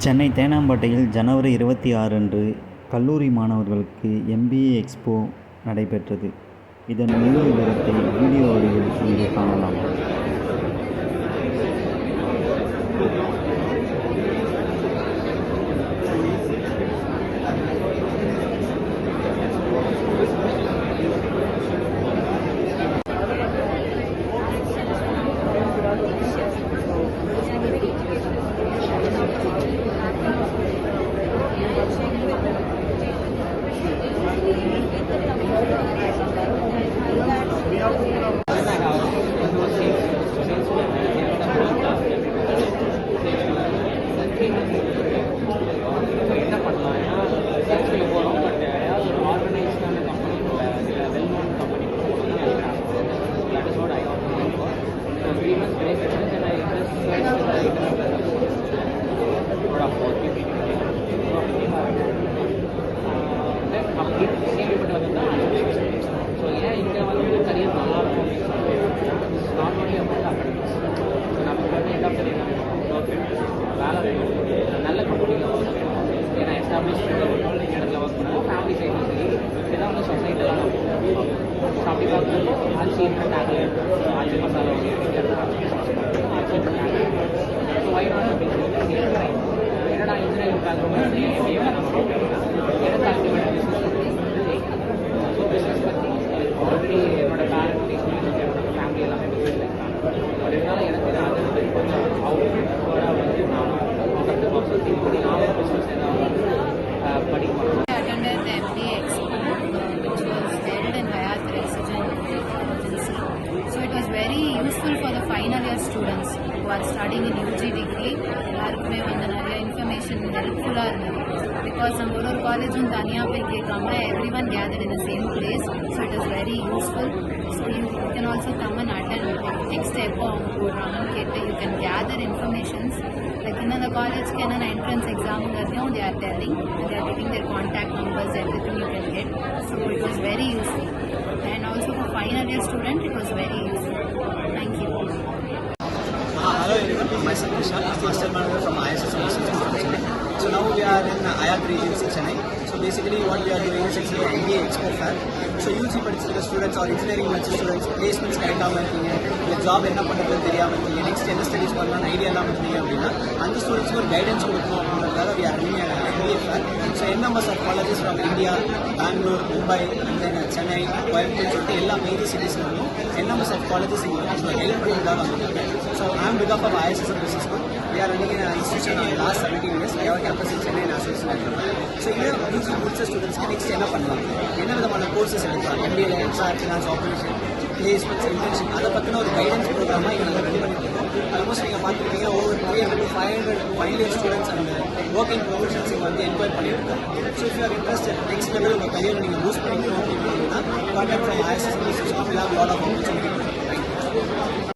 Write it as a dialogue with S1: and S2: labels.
S1: சென்னை தேனாம்பேட்டையில் ஜனவரி 26 அன்று கல்லூரி மாணவர்களுக்கு MBA எக்ஸ்போ நடைபெற்றது. இதன் முழு விவரத்தை வீடியோ வடிவில் இங்கே காணலாம்.
S2: நல்ல கம்பெனியில் ஒர்க் பண்ணணும். ஏன்னா எஸ்டாப்ளிஷ் இடத்துல ஒர்க் பண்ணணும். ஃபேமிலி சைடும் சரி இதுதான் வந்து சொசைட்டிலாம் ஸோ அப்படி பார்க்கும்போது ஆட்சி டேக்லேட் ஆட்சி மசாலா ஆட்சி டேக்லேட் ஸோ வைனாட் அப்படின்னு சொல்லிட்டு என்னடா இன்ஜினியரிங் பேக்ரவுண்ட் MBA எனக்கு அல்டிமேட் ஸோ பிஸ்னஸ் பற்றி ஆல்ரெடி என்னோட பேரண்ட் என்னோட ஃபேமிலி எல்லாமே பிஸ்னஸ் இருக்காங்க. அதனால எனக்கு அது கொஞ்சம் அவுட்டோட வந்து நானும்
S3: I attended the MBA Expo, which was held in Hyatt Resident Agency. So it was very useful for the final year students who are studying in UG degree. எல்லாருக்குமே வந்து நிறைய இன்ஃபர்மேஷன் ஹெல்ப்ஃபுல்லாக இருந்தது. பிகாஸ் நம்ம ஒரு காலேஜும் தனியாக போய் கேட்காம every one gathered in the same place. So it is very useful. So you can also come and attend next எப்போ அவங்க போடுறாங்கன்னு கேட்டு you can gather informations. Like in the college can an entrance exam they are telling, they are giving their contact numbers, everything you can get. So it was very useful. And also for final year student, it was very useful. Thank you.
S4: Hello everyone, myself Vishal, Master Manager from ISS Chennai. So now we are in IAT Regency Chennai. So basically what we are doing is actually MBA Expo Fair. So UG படிச்சிருக்க students are engineering படிச்ச students placements கிடைக்காம இருக்கீங்க, இல்லை job என்ன பண்ணுறதுன்னு தெரியாமல் இருக்கீங்க, next என்ன ஸ்டடிஸ் பண்ணலாம்னு ஐடியா இல்லாமல் இருந்தீங்க அப்படின்னா அந்த ஸ்டூடெண்ட்ஸ்க்கு ஒரு கைடன்ஸ் கொடுக்கணும் அப்படின்றதுக்காக we are running an MBA Fair. So NMS of colleges from India, Bangalore, Mumbai, and then Chennai, Coimbatore சொல்லிட்டு எல்லா மேஜர் சிட்டிஸ்லையும் NMS of colleges இங்கே ஹெல்ப் பண்ணுறதுக்காக வந்திருக்காங்க. So I am behalf of ISS Business School. We are running an institution in the last 17 years. We have a campus in Chennai and association. So here UG முடிச்ச ஸ்டூடெண்ட்ஸ்க்கு next என்ன பண்ணலாம், என்ன விதமான courses எடுக்கலாம், MBA HR, finance, operation, placements, internship, அதை பற்றின ஒரு கைடன்ஸ் ப்ரோக்ராமாக இங்கே நாங்கள் ரெடி பண்ணியிருக்கோம். ஆல்மோஸ்ட் நீங்கள் பார்த்துருக்கீங்க over 300 to 500 final year students and working professions இங்கே வந்து என்கொயர் பண்ணியிருக்கோம். So if you are interested next level உங்கள் கரியர் நீங்கள் பூஸ்ட் பண்ணிக்கணும் அப்படின்னா contact from ISS. Lot of opportunity.